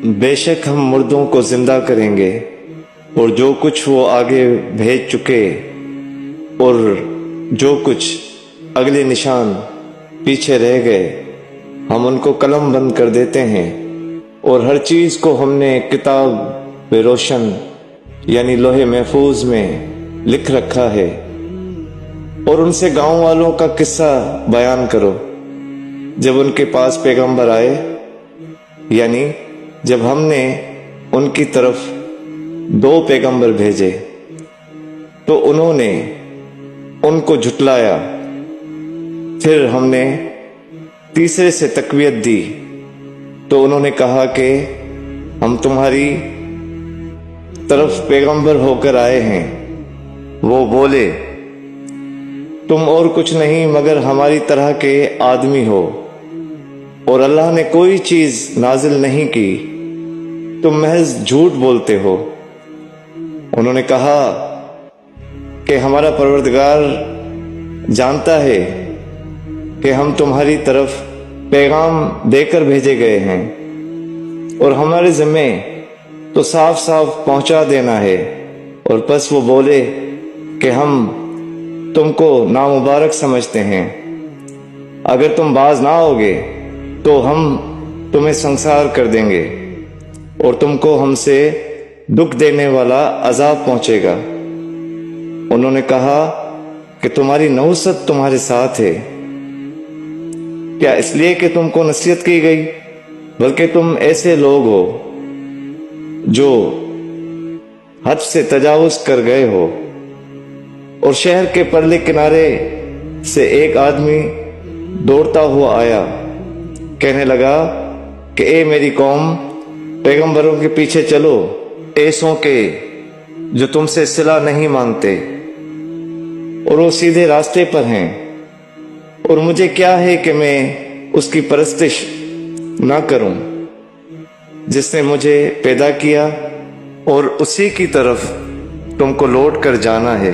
بے شک ہم مردوں کو زندہ کریں گے، اور جو کچھ وہ آگے بھیج چکے اور جو کچھ اگلے نشان پیچھے رہ گئے ہم ان کو قلم بند کر دیتے ہیں، اور ہر چیز کو ہم نے کتاب روشن یعنی لوح محفوظ میں لکھ رکھا ہے۔ اور ان سے گاؤں والوں کا قصہ بیان کرو جب ان کے پاس پیغمبر آئے، یعنی جب ہم نے ان کی طرف 2 پیغمبر بھیجے تو انہوں نے ان کو جھٹلایا، پھر ہم نے تیسرے سے تقویت دی تو انہوں نے کہا کہ ہم تمہاری طرف پیغمبر ہو کر آئے ہیں۔ وہ بولے تم اور کچھ نہیں مگر ہماری طرح کے آدمی ہو، اور اللہ نے کوئی چیز نازل نہیں کی، تم محض جھوٹ بولتے ہو۔ انہوں نے کہا کہ ہمارا پروردگار جانتا ہے کہ ہم تمہاری طرف پیغام دے کر بھیجے گئے ہیں، اور ہمارے ذمے تو صاف صاف پہنچا دینا ہے۔ اور پس وہ بولے کہ ہم تم کو نامبارک سمجھتے ہیں، اگر تم باز نہ ہوگے تو ہم تمہیں سنسار کر دیں گے، اور تم کو ہم سے دکھ دینے والا عذاب پہنچے گا۔ انہوں نے کہا کہ تمہاری نحوست تمہارے ساتھ ہے، کیا اس لیے کہ تم کو نصیحت کی گئی؟ بلکہ تم ایسے لوگ ہو جو حد سے تجاوز کر گئے ہو۔ اور شہر کے پرلے کنارے سے ایک آدمی دوڑتا ہوا آیا، کہنے لگا کہ اے میری قوم، پیغمبروں کے پیچھے چلو، ایسوں کے جو تم سے صلہ نہیں مانگتے اور وہ سیدھے راستے پر ہیں، اور مجھے کیا ہے کہ میں اس کی پرستش نہ کروں جس نے مجھے پیدا کیا، اور اسی کی طرف تم کو لوٹ کر جانا ہے۔